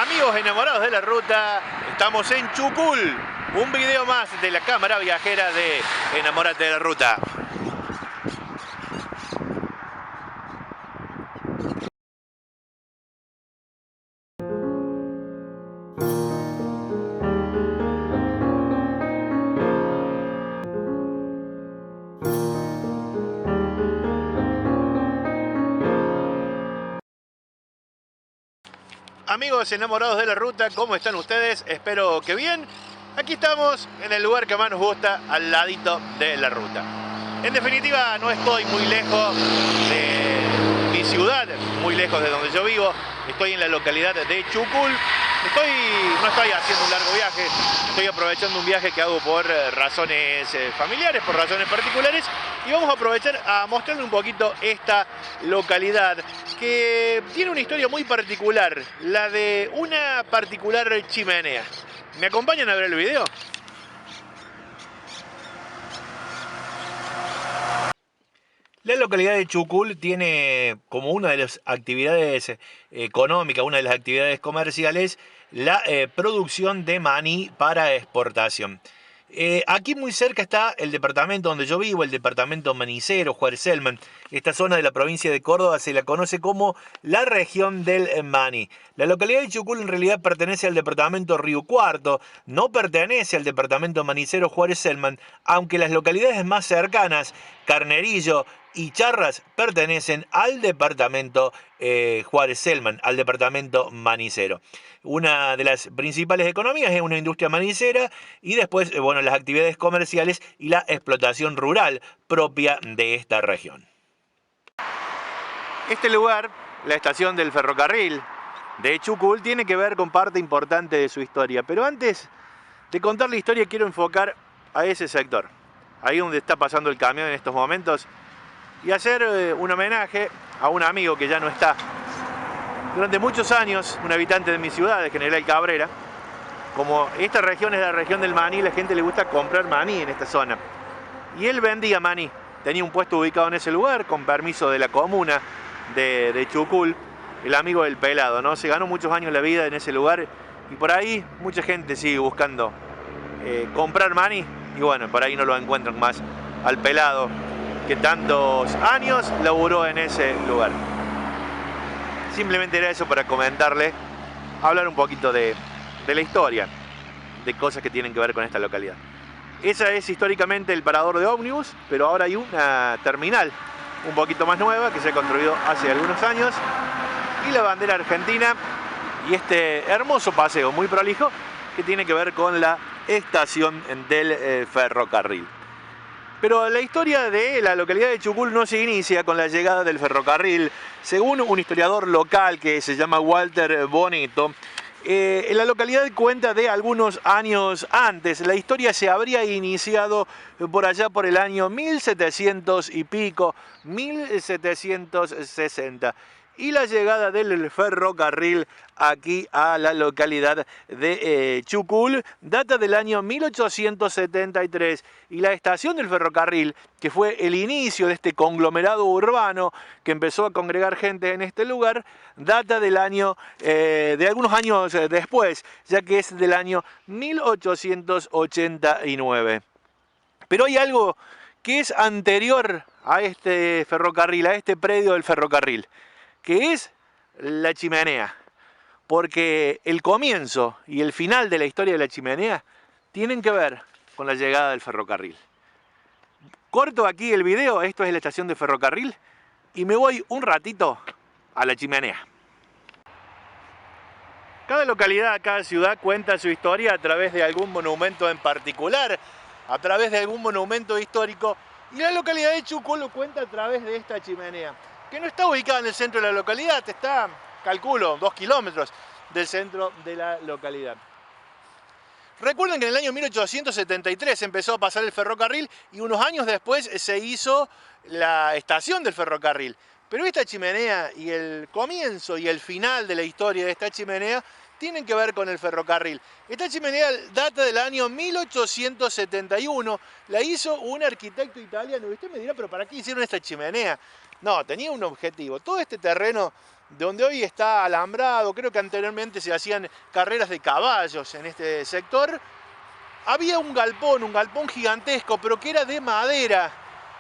Amigos enamorados de la ruta, estamos en Chukul, un video más de la cámara viajera de Enamórate de la Ruta. Amigos enamorados de la ruta, ¿cómo están ustedes? Espero que bien. Aquí estamos en el lugar que más nos gusta, al ladito de la ruta. En definitiva, no estoy muy lejos de mi ciudad, muy lejos de donde yo vivo. Estoy en la localidad de Chukul. No estoy haciendo un largo viaje, estoy aprovechando un viaje que hago por razones familiares, por razones particulares, y vamos a aprovechar a mostrarle un poquito esta localidad que tiene una historia muy particular, la de una particular chimenea. ¿Me acompañan a ver el video? La localidad de Chukul tiene como una de las actividades económicas, una de las actividades comerciales, la producción de maní para exportación. Aquí muy cerca está el departamento donde yo vivo, el departamento manicero, Juárez-Selman. Esta zona de la provincia de Córdoba se la conoce como la región del maní. La localidad de Chukul en realidad pertenece al departamento Río Cuarto, no pertenece al departamento manicero Juárez-Selman, aunque las localidades más cercanas, Carnerillo y Charras, pertenecen al departamento Juárez-Selman, al departamento manicero. Una de las principales economías es una industria manicera y después, bueno, las actividades comerciales y la explotación rural propia de esta región. Este lugar, la estación del ferrocarril de Chukul, tiene que ver con parte importante de su historia. Pero antes de contar la historia quiero enfocar a ese sector, ahí donde está pasando el camión en estos momentos, y hacer un homenaje a un amigo que ya no está. Durante muchos años, un habitante de mi ciudad, de General Cabrera, como esta región es la región del maní, la gente le gusta comprar maní en esta zona. Y él vendía maní, tenía un puesto ubicado en ese lugar, con permiso de la comuna de Chukul, el amigo del pelado, ¿no? Se ganó muchos años la vida en ese lugar y por ahí mucha gente sigue buscando comprar maní y bueno, por ahí no lo encuentran más al pelado que tantos años laburó en ese lugar. Simplemente era eso para comentarle, hablar un poquito de la historia, de cosas que tienen que ver con esta localidad. Esa es históricamente el parador de ómnibus, pero ahora hay una terminal un poquito más nueva que se ha construido hace algunos años, y la bandera argentina y este hermoso paseo muy prolijo que tiene que ver con la estación del ferrocarril. Pero la historia de la localidad de Chukul no se inicia con la llegada del ferrocarril. Según un historiador local que se llama Walter Bonetto, la localidad cuenta de algunos años antes. La historia se habría iniciado por allá por el año 1700 y pico, 1760. Y la llegada del ferrocarril aquí a la localidad de Chukul data del año 1873, y la estación del ferrocarril, que fue el inicio de este conglomerado urbano que empezó a congregar gente en este lugar, data del año, de algunos años después, ya que es del año 1889. Pero hay algo que es anterior a este ferrocarril, a este predio del ferrocarril, que es la chimenea, porque el comienzo y el final de la historia de la chimenea tienen que ver con la llegada del ferrocarril. Corto aquí el video, esto es la estación de ferrocarril, y me voy un ratito a la chimenea. Cada localidad, cada ciudad cuenta su historia a través de algún monumento en particular, a través de algún monumento histórico, y la localidad de Chukul lo cuenta a través de esta chimenea, que no está ubicada en el centro de la localidad, está, calculo, 2 kilómetros del centro de la localidad. Recuerden que en el año 1873 empezó a pasar el ferrocarril y unos años después se hizo la estación del ferrocarril. Pero esta chimenea y el comienzo y el final de la historia de esta chimenea tienen que ver con el ferrocarril. Esta chimenea data del año 1871, la hizo un arquitecto italiano. Y usted me dirá, pero ¿para qué hicieron esta chimenea? No, tenía un objetivo. Todo este terreno donde hoy está alambrado. Creo que anteriormente se hacían carreras de caballos en este sector. Había un galpón gigantesco, pero que era de madera.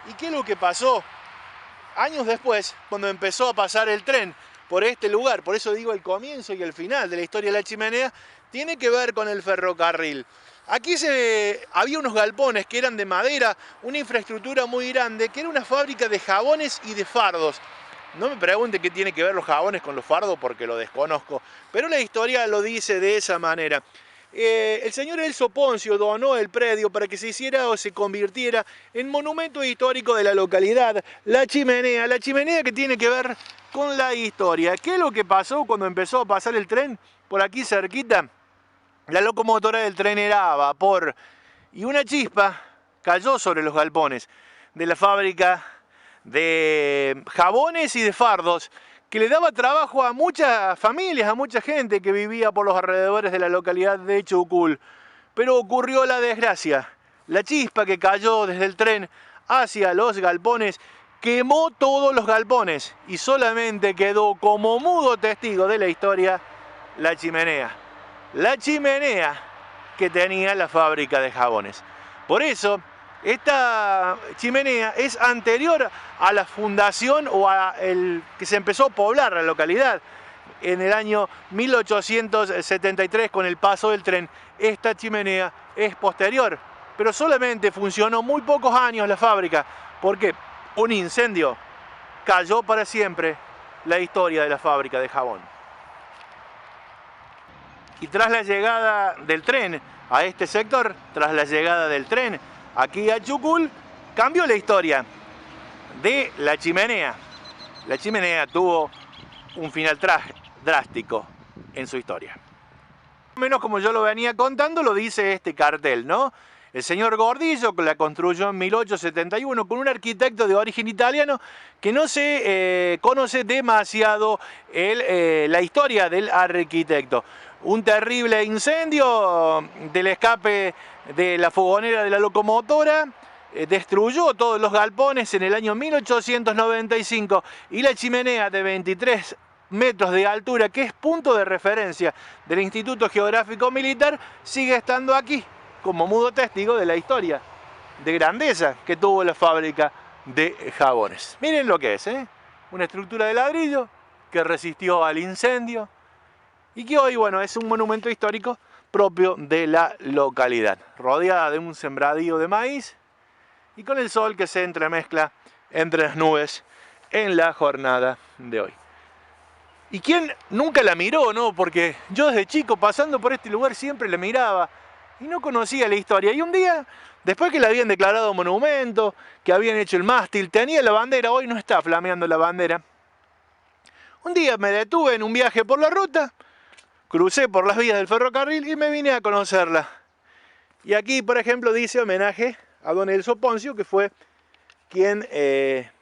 ¿Y qué es lo que pasó? Años después, cuando empezó a pasar el tren por este lugar, por eso digo el comienzo y el final de la historia de La Chimenea, tiene que ver con el ferrocarril. Aquí había unos galpones que eran de madera, una infraestructura muy grande, que era una fábrica de jabones y de fardos. No me pregunte qué tiene que ver los jabones con los fardos porque lo desconozco, pero la historia lo dice de esa manera. El señor Elso Poncio donó el predio para que se hiciera o se convirtiera en monumento histórico de la localidad, La Chimenea. La Chimenea que tiene que ver con la historia. ¿Qué es lo que pasó cuando empezó a pasar el tren por aquí cerquita? La locomotora del tren era a vapor y una chispa cayó sobre los galpones de la fábrica de jabones y de fardos, que le daba trabajo a muchas familias, a mucha gente que vivía por los alrededores de la localidad de Chucul. Pero ocurrió la desgracia. La chispa que cayó desde el tren hacia los galpones quemó todos los galpones y solamente quedó como mudo testigo de la historia la chimenea. La chimenea que tenía la fábrica de jabones. Por eso, esta chimenea es anterior a la fundación o a el que se empezó a poblar la localidad en el año 1873 con el paso del tren. Esta chimenea es posterior, pero solamente funcionó muy pocos años la fábrica porque un incendio cayó para siempre la historia de la fábrica de jabón. Y tras la llegada del tren a este sector, tras la llegada del tren aquí a Chucul, cambió la historia de la chimenea. La chimenea tuvo un final drástico en su historia. Más o menos como yo lo venía contando, lo dice este cartel, ¿no? El señor Gordillo la construyó en 1871 con un arquitecto de origen italiano que no se conoce demasiado la historia del arquitecto. Un terrible incendio del escape de la fogonera de la locomotora destruyó todos los galpones en el año 1895 y la chimenea de 23 metros de altura, que es punto de referencia del Instituto Geográfico Militar, sigue estando aquí como mudo testigo de la historia de grandeza que tuvo la fábrica de jabones. Miren lo que es, una estructura de ladrillo que resistió al incendio y que hoy, bueno, es un monumento histórico propio de la localidad, rodeada de un sembradío de maíz y con el sol que se entremezcla entre las nubes en la jornada de hoy. ¿Y quién nunca la miró, no? Porque yo desde chico pasando por este lugar siempre la miraba y no conocía la historia. Y un día, después que la habían declarado monumento, que habían hecho el mástil, tenía la bandera, hoy no está flameando la bandera. Un día me detuve en un viaje por la ruta, crucé por las vías del ferrocarril y me vine a conocerla. Y aquí, por ejemplo, dice homenaje a don Elso Poncio, que fue quien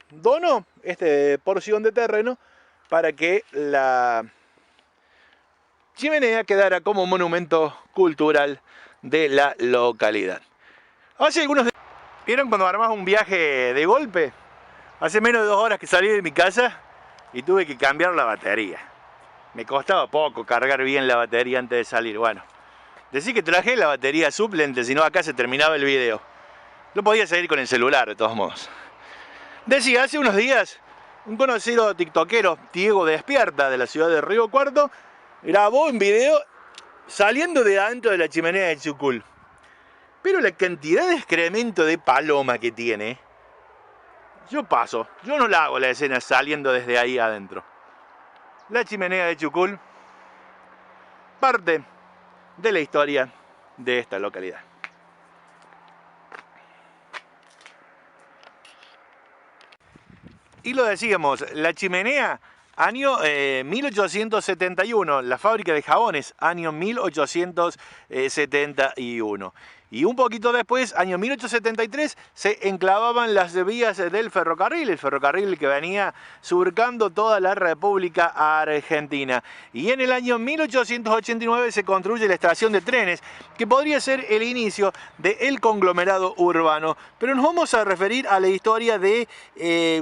donó esta porción de terreno para que la chimenea quedara como monumento cultural de la localidad. Hace algunos días, ¿vieron cuando armás un viaje de golpe? Hace menos de 2 horas que salí de mi casa y tuve que cambiar la batería. Me costaba poco cargar bien la batería antes de salir. Bueno, decí que traje la batería suplente, si no acá se terminaba el video. No podía seguir con el celular, de todos modos. Decía, hace unos días, un conocido tiktokero, Diego Despierta, de la ciudad de Río Cuarto, grabó un video saliendo de adentro de la chimenea de Chucul. Pero la cantidad de excremento de paloma que tiene, yo paso, yo no la hago la escena saliendo desde ahí adentro. La chimenea de Chucul, parte de la historia de esta localidad. Y lo decíamos, la chimenea, año 1871, la fábrica de jabones, año 1871. Y un poquito después, año 1873, se enclavaban las vías del ferrocarril, el ferrocarril que venía surcando toda la República Argentina. Y en el año 1889 se construye la estación de trenes, que podría ser el inicio del conglomerado urbano. Pero nos vamos a referir a la historia de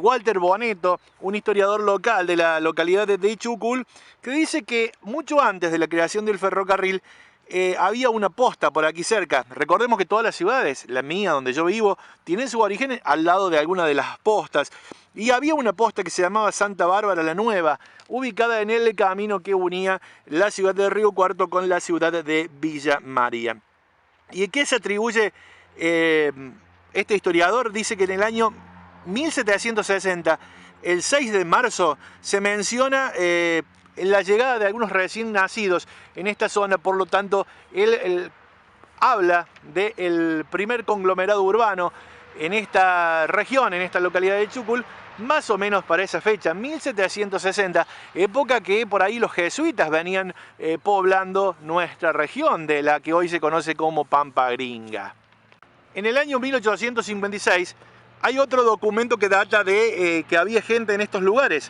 Walter Bonetto, un historiador local de la localidad de Chucul, que dice que mucho antes de la creación del ferrocarril, había una posta por aquí cerca. Recordemos que todas las ciudades, la mía donde yo vivo, tienen su origen al lado de alguna de las postas. Y había una posta que se llamaba Santa Bárbara la Nueva, ubicada en el camino que unía la ciudad de Río Cuarto con la ciudad de Villa María. ¿Y en qué se atribuye este historiador? Dice que en el año 1760, el 6 de marzo, se menciona la llegada de algunos recién nacidos en esta zona. Por lo tanto, él habla del primer conglomerado urbano en esta región, en esta localidad de Chucul, más o menos para esa fecha, 1760, época que por ahí los jesuitas venían poblando nuestra región, de la que hoy se conoce como Pampa Gringa. En el año 1856 hay otro documento que data de que había gente en estos lugares,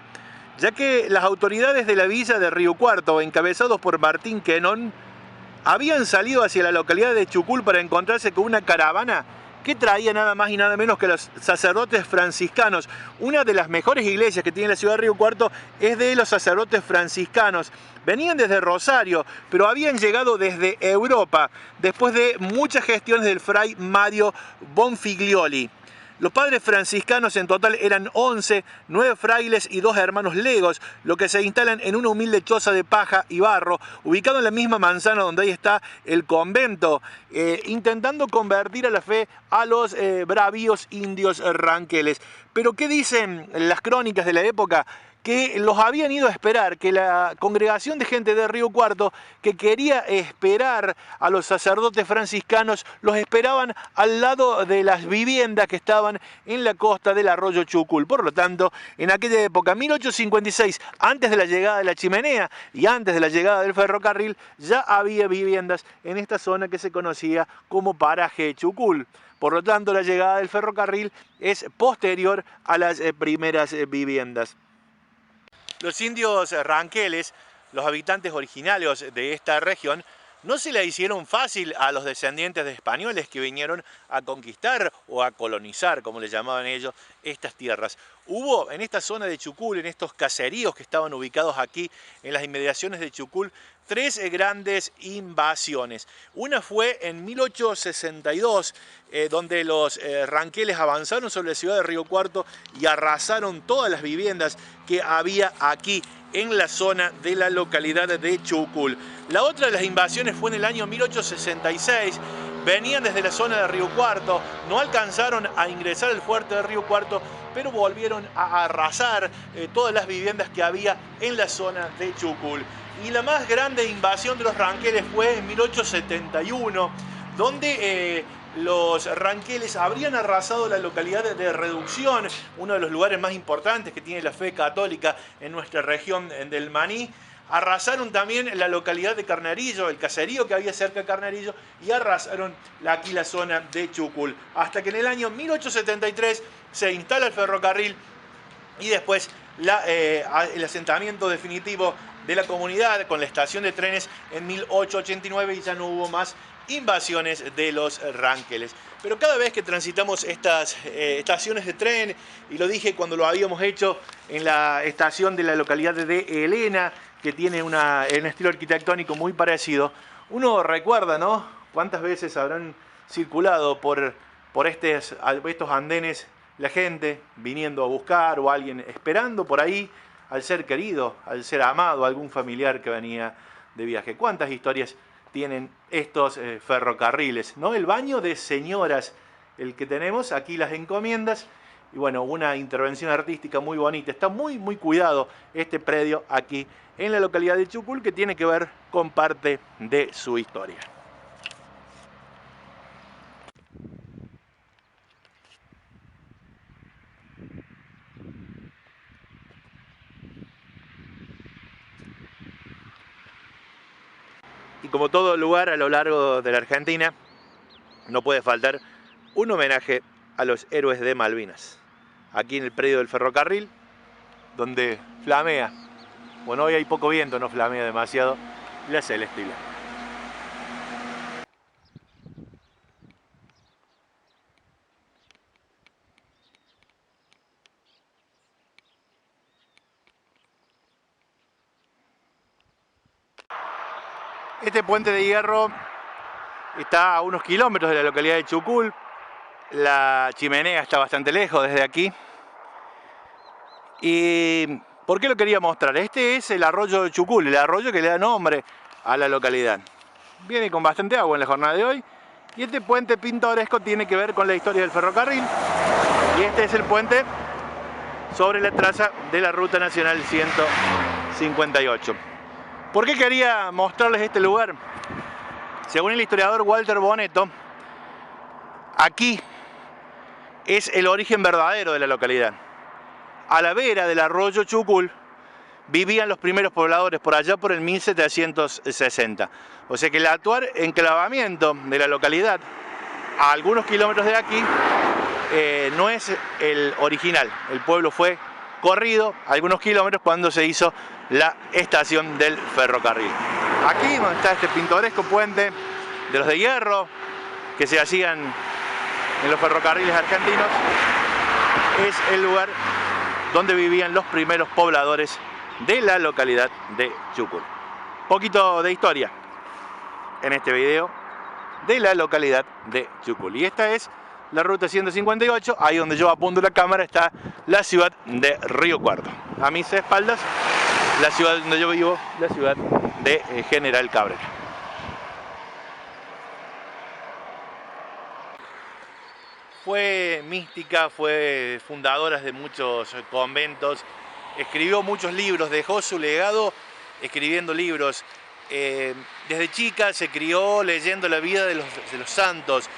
ya que las autoridades de la villa de Río Cuarto, encabezados por Martín Quenón, habían salido hacia la localidad de Chucul para encontrarse con una caravana que traía nada más y nada menos que los sacerdotes franciscanos. Una de las mejores iglesias que tiene la ciudad de Río Cuarto es de los sacerdotes franciscanos. Venían desde Rosario, pero habían llegado desde Europa, después de muchas gestiones del fray Mario Bonfiglioli. Los padres franciscanos en total eran 11, 9 frailes y 2 hermanos legos, lo que se instalan en una humilde choza de paja y barro, ubicado en la misma manzana donde ahí está el convento, intentando convertir a la fe a los bravíos indios ranqueles. Pero ¿qué dicen las crónicas de la época? Que los habían ido a esperar, que la congregación de gente de Río Cuarto que quería esperar a los sacerdotes franciscanos, los esperaban al lado de las viviendas que estaban en la costa del arroyo Chucul. Por lo tanto, en aquella época, 1856, antes de la llegada de la chimenea y antes de la llegada del ferrocarril, ya había viviendas en esta zona que se conocía como Paraje Chucul. Por lo tanto, la llegada del ferrocarril es posterior a las primeras viviendas. Los indios ranqueles, los habitantes originarios de esta región, no se la hicieron fácil a los descendientes de españoles que vinieron a conquistar o a colonizar, como le llamaban ellos, estas tierras. Hubo en esta zona de Chucul, en estos caseríos que estaban ubicados aquí en las inmediaciones de Chucul, 3 grandes invasiones. Una fue en 1862, donde los ranqueles avanzaron sobre la ciudad de Río Cuarto y arrasaron todas las viviendas que había aquí en la zona de la localidad de Chucul. La otra de las invasiones fue en el año 1866. Venían desde la zona de Río Cuarto, no alcanzaron a ingresar al fuerte de Río Cuarto, pero volvieron a arrasar todas las viviendas que había en la zona de Chucul. Y la más grande invasión de los ranqueles fue en 1871, donde los ranqueles habrían arrasado la localidad de Reducción, uno de los lugares más importantes que tiene la fe católica en nuestra región del Maní. Arrasaron también la localidad de Carnerillo, el caserío que había cerca de Carnerillo, y arrasaron aquí la zona de Chucul. Hasta que en el año 1873 se instala el ferrocarril y después el asentamiento definitivo de la comunidad con la estación de trenes en 1889, y ya no hubo más invasiones de los ranqueles. Pero cada vez que transitamos estas estaciones de tren, y lo dije cuando lo habíamos hecho en la estación de la localidad de Elena, que tiene un estilo arquitectónico muy parecido, uno recuerda, ¿no?, cuántas veces habrán circulado por estos andenes la gente viniendo a buscar, o alguien esperando por ahí al ser querido, al ser amado, algún familiar que venía de viaje. ¿Cuántas historias tienen estos ferrocarriles, ¿no? El baño de señoras, el que tenemos aquí, las encomiendas, y bueno, una intervención artística muy bonita. Está muy cuidado este predio aquí en la localidad de Chucul, que tiene que ver con parte de su historia. Y como todo lugar a lo largo de la Argentina, no puede faltar un homenaje a los héroes de Malvinas. Aquí en el predio del ferrocarril, donde flamea, bueno, hoy hay poco viento, no flamea demasiado, la celeste y blanca. Este puente de hierro está a unos kilómetros de la localidad de Chucul. La chimenea está bastante lejos desde aquí. ¿Y por qué lo quería mostrar? Este es el arroyo de Chucul, el arroyo que le da nombre a la localidad. Viene con bastante agua en la jornada de hoy. Y este puente pintoresco tiene que ver con la historia del ferrocarril. Y este es el puente sobre la traza de la Ruta Nacional 158. ¿Por qué quería mostrarles este lugar? Según el historiador Walter Bonetto, aquí es el origen verdadero de la localidad. A la vera del arroyo Chucul vivían los primeros pobladores por allá por el 1760. O sea que el actual enclavamiento de la localidad a algunos kilómetros de aquí no es el original. El pueblo fue corrido algunos kilómetros cuando se hizo la estación del ferrocarril. Aquí donde está este pintoresco puente de los de hierro que se hacían en los ferrocarriles argentinos, es el lugar donde vivían los primeros pobladores de la localidad de Chucul. Poquito de historia en este video de la localidad de Chucul. Y esta es la ruta 158, ahí donde yo apunto la cámara está la ciudad de Río Cuarto. A mis espaldas, la ciudad donde yo vivo, la ciudad de General Cabrera. Fue mística, fue fundadora de muchos conventos, escribió muchos libros, dejó su legado escribiendo libros. Desde chica se crió leyendo la vida de los santos,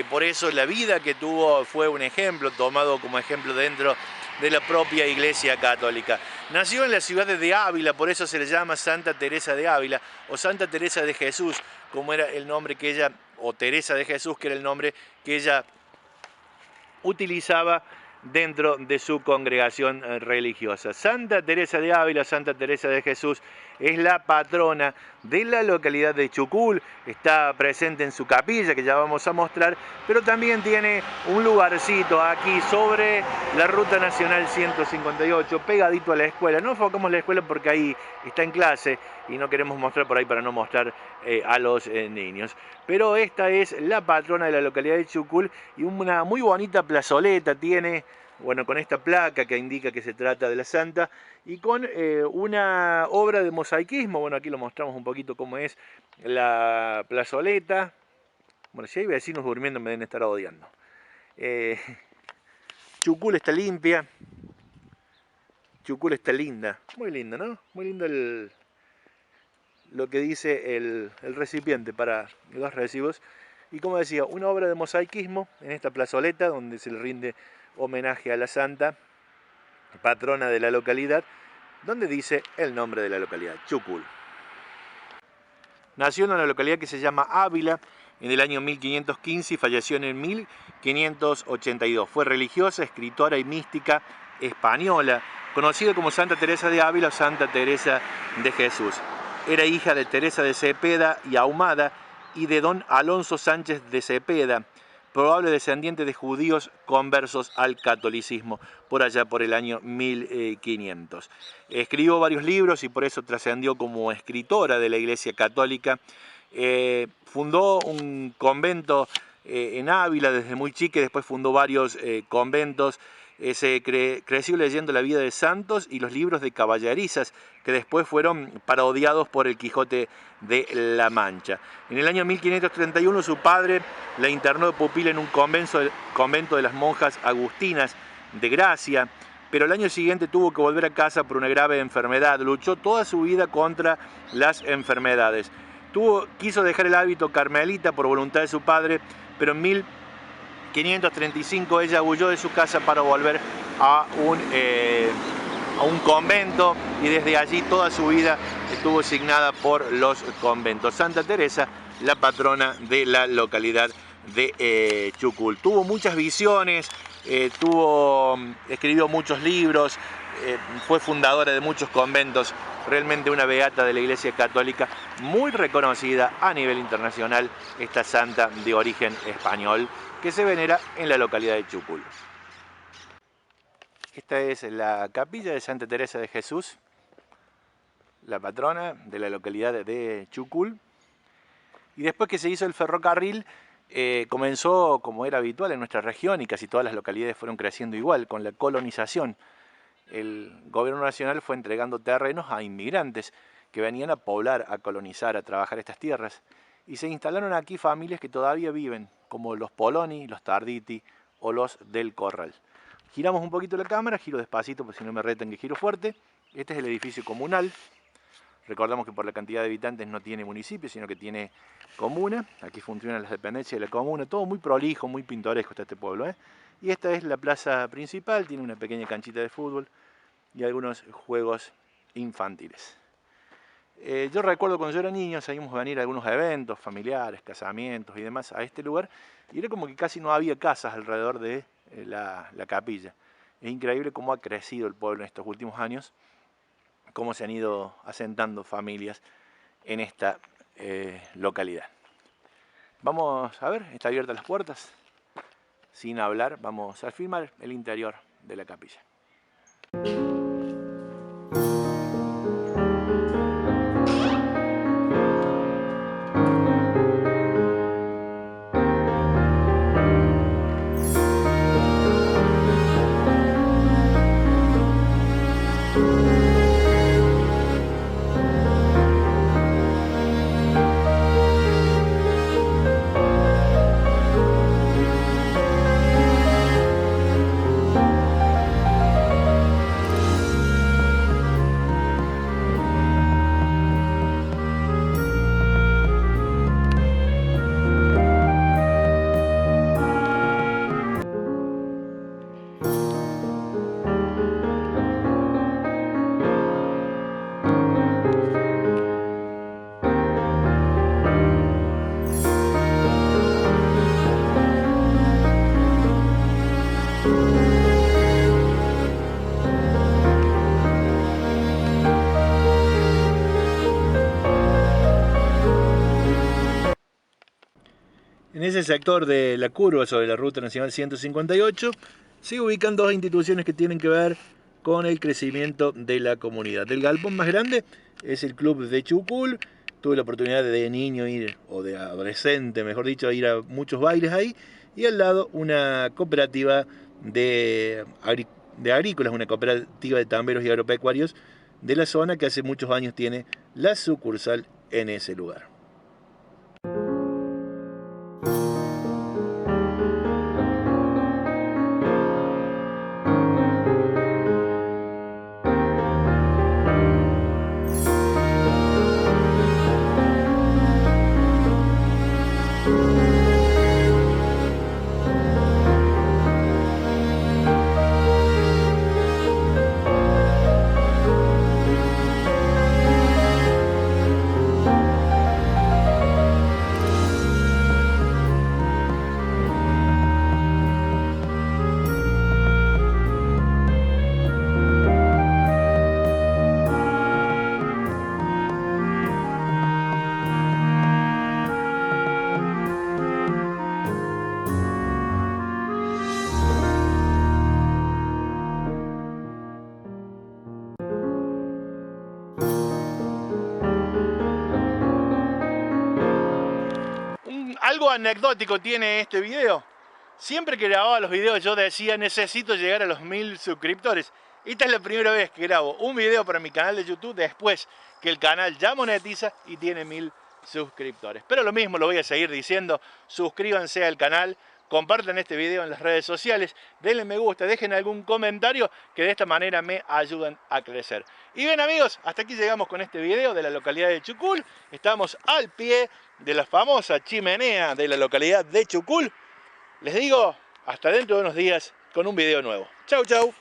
por eso la vida que tuvo fue un ejemplo, tomado como ejemplo dentro de la propia Iglesia Católica. Nació en la ciudad de Ávila, por eso se le llama Santa Teresa de Ávila, o Santa Teresa de Jesús, como era el nombre que ella, o Teresa de Jesús, que era el nombre que ella utilizaba dentro de su congregación religiosa. Santa Teresa de Ávila, Santa Teresa de Jesús, es la patrona de la localidad de Chucul, está presente en su capilla, que ya vamos a mostrar, pero también tiene un lugarcito aquí sobre la Ruta Nacional 158, pegadito a la escuela. No enfocamos la escuela porque ahí está en clase y no queremos mostrar por ahí para no mostrar a los niños. Pero esta es la patrona de la localidad de Chucul y una muy bonita plazoleta tiene, bueno, con esta placa que indica que se trata de la santa y con una obra de mosaicismo. Bueno, aquí lo mostramos un poquito cómo es la plazoleta. Bueno, si hay vecinos durmiendo me deben estar odiando. Chucul está limpia. Chucul está linda. Muy linda, ¿no? Muy lindo lo que dice el recipiente para los recibos. Y como decía, una obra de mosaicismo en esta plazoleta donde se le rinde homenaje a la santa, patrona de la localidad, donde dice el nombre de la localidad, Chucul. Nació en una localidad que se llama Ávila en el año 1515 y falleció en el 1582. Fue religiosa, escritora y mística española, conocida como Santa Teresa de Ávila o Santa Teresa de Jesús. Era hija de Teresa de Cepeda y Ahumada y de don Alonso Sánchez de Cepeda, probable descendiente de judíos conversos al catolicismo, por allá por el año 1500. Escribió varios libros y por eso trascendió como escritora de la Iglesia Católica. Fundó un convento en Ávila desde muy chica, después fundó varios conventos. Creció leyendo la vida de santos y los libros de caballerizas que después fueron parodiados por el Quijote de la Mancha. En el año 1531 su padre la internó de pupila en un convento de las monjas agustinas de Gracia, pero el año siguiente tuvo que volver a casa por una grave enfermedad. Luchó toda su vida contra las enfermedades. Quiso dejar el hábito carmelita por voluntad de su padre, pero en 1535 ella huyó de su casa para volver a un convento y desde allí toda su vida estuvo asignada por los conventos. Santa Teresa, la patrona de la localidad de Chukul. Tuvo muchas visiones, escribió muchos libros, fue fundadora de muchos conventos, realmente una beata de la Iglesia Católica, muy reconocida a nivel internacional, esta santa de origen español que se venera en la localidad de Chukul. Esta es la capilla de Santa Teresa de Jesús, la patrona de la localidad de Chukul. Y después que se hizo el ferrocarril, comenzó, como era habitual en nuestra región, y casi todas las localidades fueron creciendo igual, con la colonización. El gobierno nacional fue entregando terrenos a inmigrantes que venían a poblar, a colonizar, a trabajar estas tierras. Y se instalaron aquí familias que todavía viven, como los Poloni, los Tarditi o los del Corral. Giramos un poquito la cámara, giro despacito, porque si no me retan que giro fuerte. Este es el edificio comunal. Recordamos que por la cantidad de habitantes no tiene municipio, sino que tiene comuna. Aquí funcionan las dependencias de la comuna, todo muy prolijo, muy pintoresco está este pueblo, ¿eh? Y esta es la plaza principal, tiene una pequeña canchita de fútbol y algunos juegos infantiles. Yo recuerdo cuando yo era niño, salíamos a venir a algunos eventos familiares, casamientos y demás a este lugar, y era como que casi no había casas alrededor de la capilla. Es increíble cómo ha crecido el pueblo en estos últimos años, cómo se han ido asentando familias en esta localidad. Vamos a ver, está abiertas las puertas. Sin hablar, vamos a filmar el interior de la capilla. En ese sector de la curva sobre la Ruta Nacional 158 se ubican dos instituciones que tienen que ver con el crecimiento de la comunidad. El galpón más grande es el Club de Chukul. Tuve la oportunidad de niño ir, o de adolescente mejor dicho, ir a muchos bailes ahí. Y al lado una cooperativa de agrícolas, una cooperativa de tamberos y agropecuarios de la zona que hace muchos años tiene la sucursal en ese lugar. Algo anecdótico tiene este video. Siempre que grababa los videos yo decía necesito llegar a los 1000 suscriptores. Esta es la primera vez que grabo un video para mi canal de YouTube después que el canal ya monetiza y tiene 1000 suscriptores. Pero lo mismo lo voy a seguir diciendo, suscríbanse al canal, compartan este video en las redes sociales, denle me gusta, dejen algún comentario que de esta manera me ayudan a crecer. Y bien amigos, hasta aquí llegamos con este video de la localidad de Chukul. Estamos al pie de la famosa chimenea de la localidad de Chukul. Les digo, hasta dentro de unos días con un video nuevo. Chau, chau.